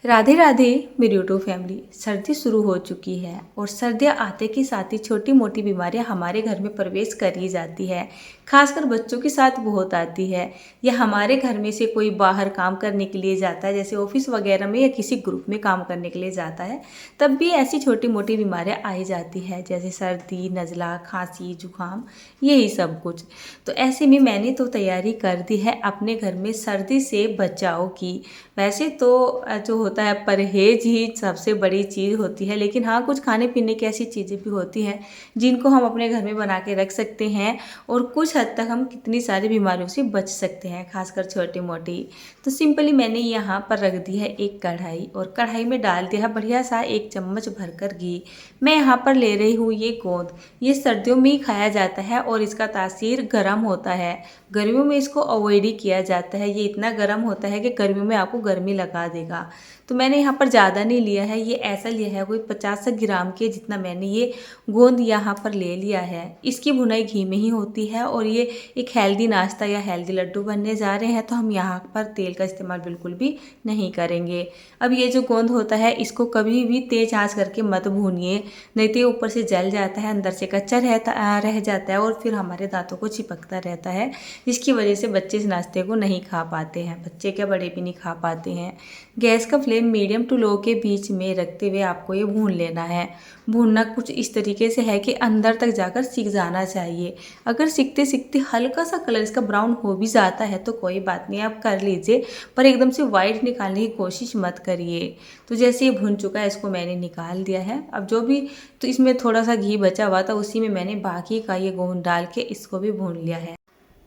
राधे राधे मेरी YouTube family. सर्दी शुरू हो चुकी है और सर्दियाँ आते के साथ ही छोटी मोटी बीमारियां हमारे घर में प्रवेश कर ही जाती है। खासकर बच्चों के साथ बहुत आती है, या हमारे घर में से कोई बाहर काम करने के लिए जाता है, जैसे ऑफिस वगैरह में या किसी ग्रुप में काम करने के लिए जाता है, तब भी ऐसी छोटी मोटी बीमारियां आई जाती है, जैसे सर्दी, नज़ला, खांसी, जुकाम, यही सब कुछ। तो ऐसे में मैंने तो तैयारी कर दी है अपने घर में सर्दी से बचाव की। वैसे तो जो होता है परहेज ही सबसे बड़ी चीज़ होती है, लेकिन हाँ, कुछ खाने पीने की ऐसी चीज़ें भी होती हैं जिनको हम अपने घर में बना के रख सकते हैं और कुछ हद तक हम कितनी सारी बीमारियों से बच सकते हैं, खासकर छोटी मोटी। तो सिंपली मैंने यहाँ पर रख दी है एक कढ़ाई और कढ़ाई में डाल दिया है बढ़िया सा 1 चम्मच भरकर घी। मैं यहाँ पर ले रही हूँ ये गोंद। ये सर्दियों में ही खाया जाता है और इसका तासीर गर्म होता है। गर्मियों में इसको अवॉइड ही किया जाता है। ये इतना गर्म होता है कि गर्मियों में आपको गर्मी लगा देगा। तो मैंने यहाँ पर ज़्यादा नहीं लिया है, ये ऐसा लिया है कोई 50 ग्राम के जितना मैंने ये गोंद यहाँ पर ले लिया है। इसकी भुनाई घी में ही होती है और ये एक हेल्दी नाश्ता या हेल्दी लड्डू बनने जा रहे हैं, तो हम यहाँ पर तेल का इस्तेमाल बिल्कुल भी नहीं करेंगे। अब ये जो गोंद होता है इसको कभी भी तेज आंच करके मत भूनिए, नहीं तो ये ऊपर से जल जाता है, अंदर से कच्चा रह जाता है और फिर हमारे दांतों को चिपकता रहता है, जिसकी वजह से बच्चे इस नाश्ते को नहीं खा पाते हैं। बच्चे क्या, बड़े भी नहीं खा पाते हैं। गैस का फ्लेम मीडियम टू लो के बीच में रखते हुए आपको ये भून लेना है। भूनना कुछ इस तरीके से है कि अंदर तक जाकर सिक जाना चाहिए। अगर सिकते सिकते हल्का सा कलर इसका ब्राउन हो भी जाता है तो कोई बात नहीं, आप कर लीजिए, पर एकदम से वाइट निकालने की कोशिश मत करिए। तो जैसे ये भुन चुका है इसको मैंने निकाल दिया है। अब जो भी, तो इसमें थोड़ा सा घी बचा हुआ था, उसी में मैंने बाकी का ये गोंद डाल के इसको भी भून लिया है।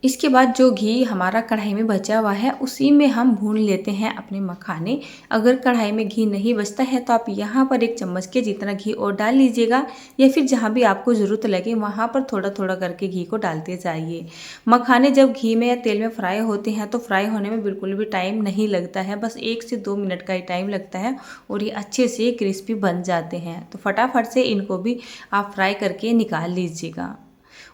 इसके बाद जो घी हमारा कढ़ाई में बचा हुआ है उसी में हम भून लेते हैं अपने मखाने। अगर कढ़ाई में घी नहीं बचता है तो आप यहाँ पर 1 चम्मच के जितना घी और डाल लीजिएगा, या फिर जहाँ भी आपको ज़रूरत लगे वहाँ पर थोड़ा थोड़ा करके घी को डालते जाइए। मखाने जब घी में या तेल में फ्राई होते हैं तो फ्राई होने में बिल्कुल भी टाइम नहीं लगता है, बस 1 से 2 मिनट का ही टाइम लगता है और ये अच्छे से क्रिस्पी बन जाते हैं। तो फटाफट से इनको भी आप फ्राई करके निकाल लीजिएगा।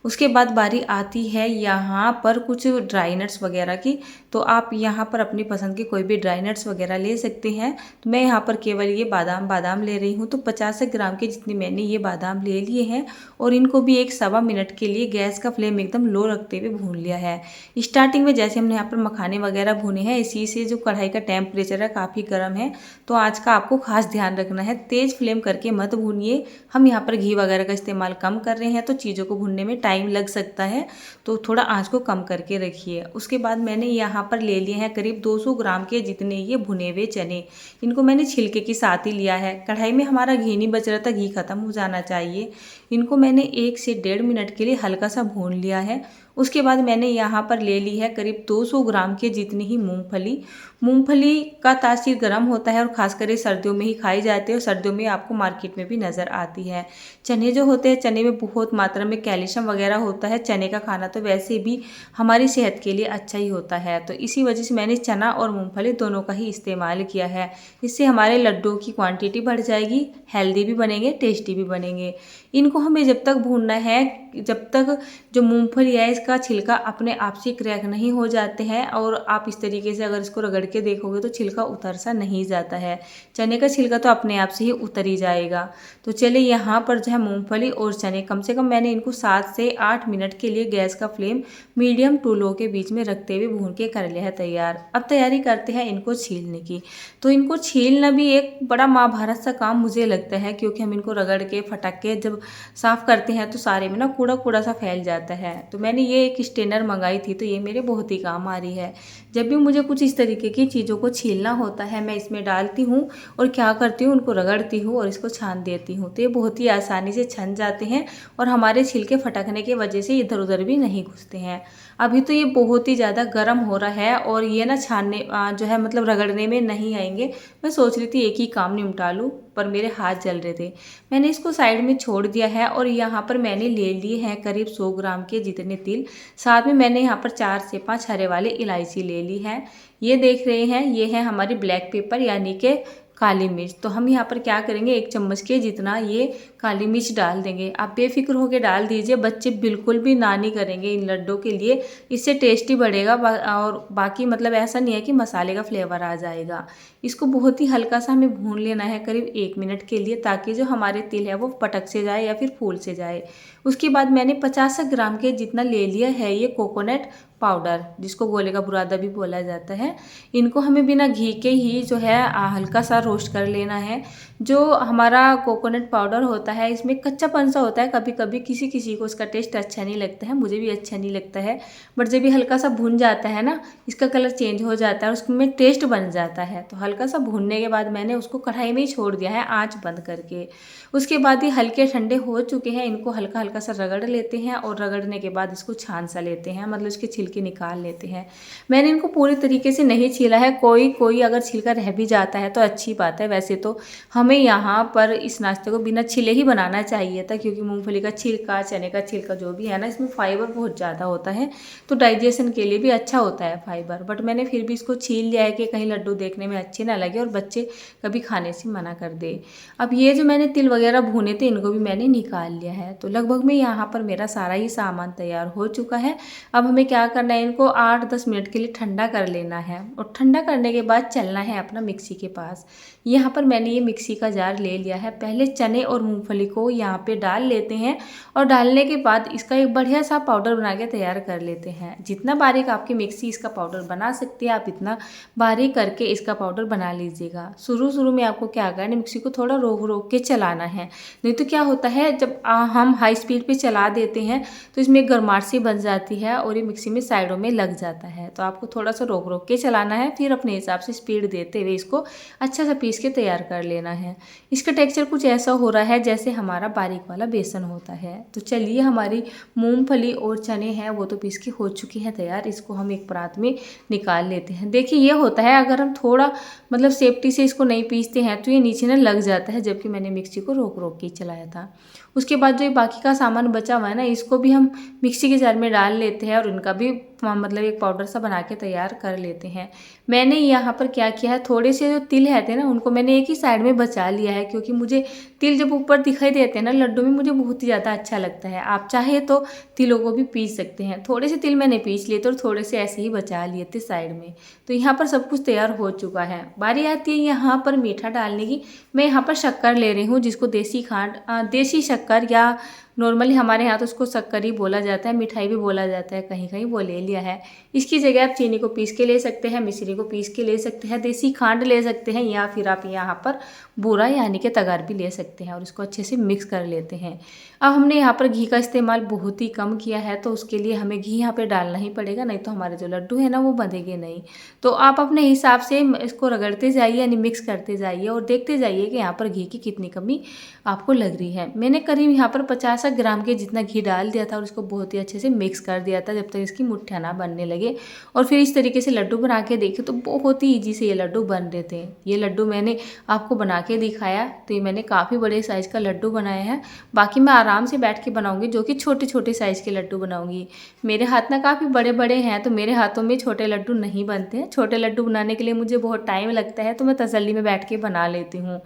उसके बाद बारी आती है यहाँ पर कुछ ड्राई नट्स वगैरह की। तो आप यहाँ पर अपनी पसंद के कोई भी ड्राई नट्स वगैरह ले सकते हैं। तो मैं यहाँ पर केवल ये बादाम ले रही हूँ। तो 50 ग्राम के जितने मैंने ये बादाम ले लिए हैं और इनको भी 1 सवा मिनट के लिए गैस का फ्लेम एकदम लो रखते हुए भून लिया है। स्टार्टिंग में जैसे हमने यहाँ पर मखाने वगैरह भुने हैं, इसी से जो कढ़ाई का टेम्परेचर है काफ़ी गर्म है, तो आज का आपको खास ध्यान रखना है, तेज़ फ्लेम करके मत भूनिए। हम यहाँ पर घी वगैरह का इस्तेमाल कम कर रहे हैं तो चीज़ों को भूनने में टाइम लग सकता है, तो थोड़ा आंच को कम करके रखिए। उसके बाद मैंने यहाँ पर ले लिए हैं करीब 200 ग्राम के जितने ये भुने हुए चने। इनको मैंने छिलके के साथ ही लिया है। कढ़ाई में हमारा घी नहीं बच रहा था, घी खत्म हो जाना चाहिए। इनको मैंने 1 से 1.5 मिनट के लिए हल्का सा भून लिया है। उसके बाद मैंने यहाँ पर ले ली है करीब 200 ग्राम के जितनी ही मूंगफली। मूंगफली का तासीर गर्म होता है और ख़ासकर ये सर्दियों में ही खाई जाती है और सर्दियों में आपको मार्केट में भी नज़र आती है। चने जो होते हैं, चने में बहुत मात्रा में कैल्शियम वगैरह होता है। चने का खाना तो वैसे भी हमारी सेहत के लिए अच्छा ही होता है, तो इसी वजह से मैंने चना और मूंगफली दोनों का ही इस्तेमाल किया है। इससे हमारे लड्डुओं की क्वांटिटी बढ़ जाएगी, हेल्दी भी बनेंगे, टेस्टी भी बनेंगे। इनको हमें जब तक भूनना है जब तक जो मूंगफली है इसका छिलका अपने आप से क्रैक नहीं हो जाते हैं, और आप इस तरीके से अगर इसको रगड़ के देखोगे तो छिलका उतर सा नहीं जाता है। चने का छिलका तो अपने आप से ही उतर ही जाएगा। तो चलिए यहाँ पर जो है मूंगफली और चने कम से कम मैंने इनको 7 से 8 मिनट के लिए गैस का फ्लेम मीडियम टू लो के बीच में रखते हुए भून के कर लिया है तैयार। अब तैयारी करते हैं इनको छीलने की। तो इनको छीलना भी एक बड़ा महाभारत सा काम मुझे लगता है, क्योंकि हम इनको रगड़ के फटक के जब साफ़ करते हैं तो सारे में ना कूड़ा कूड़ा सा फैल जाता है। तो मैंने ये एक स्ट्रेनर मंगाई थी, तो ये मेरे बहुत ही काम आ रही है। जब भी मुझे कुछ इस तरीके की चीज़ों को छीलना होता है मैं इसमें डालती हूँ और क्या करती हूँ, उनको रगड़ती हूँ और इसको छान देती हूँ, तो ये बहुत ही आसानी से छन जाते हैं और हमारे छिलके फटकने की वजह से इधर उधर भी नहीं घुसते हैं। अभी तो ये बहुत ही ज़्यादा गर्म हो रहा है और ये ना छानने जो है मतलब रगड़ने में नहीं आएंगे। मैं सोच रही थी एक ही काम निपटा लूँ, पर मेरे हाथ जल रहे थे। मैंने इसको साइड में छोड़ दिया है और यहाँ पर मैंने ले लिए हैं करीब 100 ग्राम के जितने तिल। साथ में मैंने यहाँ पर 4 से 5 हरे वाले इलायची ले ली है। ये देख रहे हैं, ये है हमारी ब्लैक पेपर यानी कि काली मिर्च। तो हम यहाँ पर क्या करेंगे, 1 चम्मच के जितना ये काली मिर्च डाल देंगे। आप बेफिक्र होकर डाल दीजिए, बच्चे बिल्कुल भी ना नहीं करेंगे इन लड्डू के लिए। इससे टेस्टी बढ़ेगा और बाकी मतलब ऐसा नहीं है कि मसाले का फ्लेवर आ जाएगा। इसको बहुत ही हल्का सा हमें भून लेना है करीब 1 मिनट के लिए, ताकि जो हमारे तिल है वो पटक से जाए या फिर फूल से जाए। उसके बाद मैंने 50 ग्राम के जितना ले लिया है ये कोकोनट पाउडर, जिसको गोले का बुरादा भी बोला जाता है। इनको हमें बिना घी के ही जो है हल्का सा रोस्ट कर लेना है। जो हमारा कोकोनट पाउडर होता है इसमें कच्चापन सा होता है, कभी कभी किसी किसी को इसका टेस्ट अच्छा नहीं लगता है, मुझे भी अच्छा नहीं लगता है। बट जब ये हल्का सा भुन जाता है ना, इसका कलर चेंज हो जाता है और उसमें टेस्ट बन जाता है। तो हल्का सा भूनने के बाद मैंने उसको कढ़ाई में ही छोड़ दिया है आँच बंद करके। उसके बाद ये हल्के ठंडे हो चुके हैं, इनको हल्का हल्का सा रगड़ लेते हैं और रगड़ने के बाद इसको छान सा लेते हैं, मतलब इसके छिलके निकाल लेते हैं। मैंने इनको पूरी तरीके से नहीं छीला है, कोई अगर छिलका रह भी जाता है तो अच्छी बात है। वैसे तो हमें यहाँ पर इस नाश्ते को बिना छिले ही बनाना चाहिए था, क्योंकि मूंगफली का छिलका, चने का छिलका जो भी है ना, इसमें फाइबर बहुत ज़्यादा होता है, तो डाइजेशन के लिए भी अच्छा होता है फाइबर। बट मैंने फिर भी इसको छील लिया है कि कहीं लड्डू देखने में अच्छे ना लगे और बच्चे कभी खाने से मना कर दे। अब ये जो मैंने तिल वगैरह भुने थे इनको भी मैंने निकाल लिया है। तो लगभग में यहाँ पर मेरा सारा ही सामान तैयार हो चुका है। अब हमें क्या करना है, इनको 8-10 मिनट के लिए ठंडा कर लेना है और ठंडा करने के बाद चलना है अपना मिक्सी के पास। यहाँ पर मैंने ये मिक्सी का जार ले लिया है। पहले चने और मूंगफली को यहाँ पे डाल लेते हैं और डालने के बाद इसका एक बढ़िया सा पाउडर बना के तैयार कर लेते हैं। जितना बारीक आपकी मिक्सी इसका पाउडर बना सकती है, आप इतना बारीक करके इसका पाउडर बना लीजिएगा। शुरू में आपको क्या करना है, मिक्सी को थोड़ा रोक रोक के चलाना है, नहीं तो क्या होता है जब हम हाई स्पीड पे चला देते हैं तो इसमें गर्माहट सी बन जाती है और ये मिक्सी में साइडों में लग जाता है। तो आपको थोड़ा सा रोक रोक के चलाना है, फिर अपने हिसाब से स्पीड देते हुए इसको अच्छा सा पीस के तैयार कर लेना है। इसका टेक्सचर कुछ ऐसा हो रहा है जैसे हमारा बारीक वाला बेसन होता है। तो चलिए, हमारी मूंगफली और चने हैं वो तो पीस के हो चुकी हैं तैयार। इसको हम एक परात में निकाल लेते हैं। देखिए ये होता है, अगर हम थोड़ा मतलब सेफ्टी से इसको नहीं पीसते हैं तो ये नीचे ना लग जाता है, जबकि मैंने मिक्सी को रोक रोक के चलाया था। उसके बाद जो ये बाकी का सामान बचा हुआ है ना, इसको भी हम मिक्सी के जार में डाल लेते हैं और इनका भी मतलब एक पाउडर सा बना के तैयार कर लेते हैं। मैंने यहाँ पर क्या किया है, थोड़े से जो तिल है थे ना उनको मैंने एक ही साइड में बचा लिया है, क्योंकि मुझे तिल जब ऊपर दिखाई देते हैं ना लड्डू में, मुझे बहुत ही ज़्यादा अच्छा लगता है। आप चाहे तो तिलों को भी पीस सकते हैं। थोड़े से तिल मैंने पीस लिए थे और थोड़े से ऐसे ही बचा लिए थे साइड में। तो यहाँ पर सब कुछ तैयार हो चुका है। बारी आती है यहाँ पर मीठा डालने की। मैं यहाँ पर शक्कर ले रही हूँ, जिसको देसी शक्कर या नॉर्मली हमारे यहाँ तो उसको शक्कर ही बोला जाता है, मिठाई भी बोला जाता है, कहीं कहीं वो ले लिया है। इसकी जगह आप चीनी को पीस के ले सकते हैं, मिश्री को पीस के ले सकते हैं, देसी खांड ले सकते हैं, या फिर आप यहाँ पर बूरा यानी कि तगार भी ले सकते हैं और इसको अच्छे से मिक्स कर लेते हैं। अब हमने यहाँ पर घी का इस्तेमाल बहुत ही कम किया है, तो उसके लिए हमें घी यहाँ पे डालना ही पड़ेगा, नहीं तो हमारे जो लड्डू है ना वो बंधेंगे नहीं। तो आप अपने हिसाब से इसको रगड़ते जाइए, यानी मिक्स करते जाइए और देखते जाइए कि यहाँ पर घी की कितनी कमी आपको लग रही है। मैंने करीब यहाँ पर 50 ग्राम के जितना घी डाल दिया था और इसको बहुत ही अच्छे से मिक्स कर दिया था जब तक इसकी मुठ्ठियाँ ना बनने लगे। और फिर इस तरीके से लड्डू बना के देखे तो बहुत ही ईजी से ये लड्डू बन रहे थे। ये लड्डू मैंने आपको बना के दिखाया, तो ये मैंने काफ़ी बड़े साइज़ का लड्डू बनाया है। बाकी मैं आराम से बैठ के बनाऊंगी, जो कि छोटे छोटे साइज़ के लड्डू बनाऊंगी। मेरे हाथ ना काफ़ी बड़े बड़े हैं, तो मेरे हाथों में छोटे लड्डू नहीं बनते हैं। छोटे लड्डू बनाने के लिए मुझे बहुत टाइम लगता है, तो मैं तसल्ली में बैठ के बना लेती हूँ।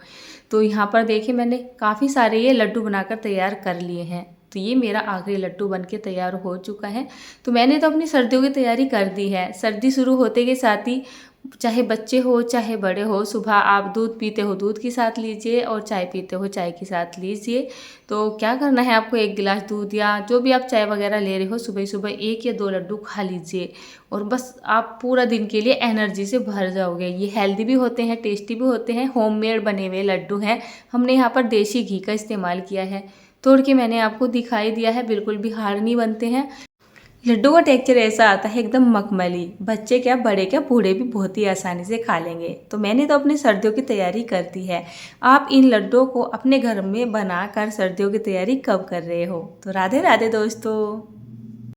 तो यहाँ पर देखिए मैंने काफ़ी सारे ये लड्डू बनाकर तैयार कर लिए हैं। तो ये मेरा आखिरी लड्डू बन के तैयार हो चुका है। तो मैंने तो अपनी सर्दियों की तैयारी कर दी है। सर्दी शुरू होते के साथ ही चाहे बच्चे हो चाहे बड़े हो, सुबह आप दूध पीते हो दूध के साथ लीजिए और चाय पीते हो चाय के साथ लीजिए। तो क्या करना है आपको, 1 गिलास दूध या जो भी आप चाय वगैरह ले रहे हो, सुबह सुबह 1 या 2 लड्डू खा लीजिए और बस आप पूरा दिन के लिए एनर्जी से भर जाओगे। ये हेल्दी भी होते हैं, टेस्टी भी होते हैं, होममेड बने हुए लड्डू हैं। हमने यहाँ पर देसी घी का इस्तेमाल किया है। तोड़ के मैंने आपको दिखाई दिया है, बिल्कुल भी हार्ड नहीं बनते हैं। लड्डू का टेक्सचर ऐसा आता है एकदम मखमली, बच्चे क्या बड़े क्या बूढ़े भी बहुत ही आसानी से खा लेंगे। तो मैंने तो अपनी सर्दियों की तैयारी कर दी है। आप इन लड्डुओं को अपने घर में बनाकर सर्दियों की तैयारी कब कर रहे हो? तो राधे राधे दोस्तों।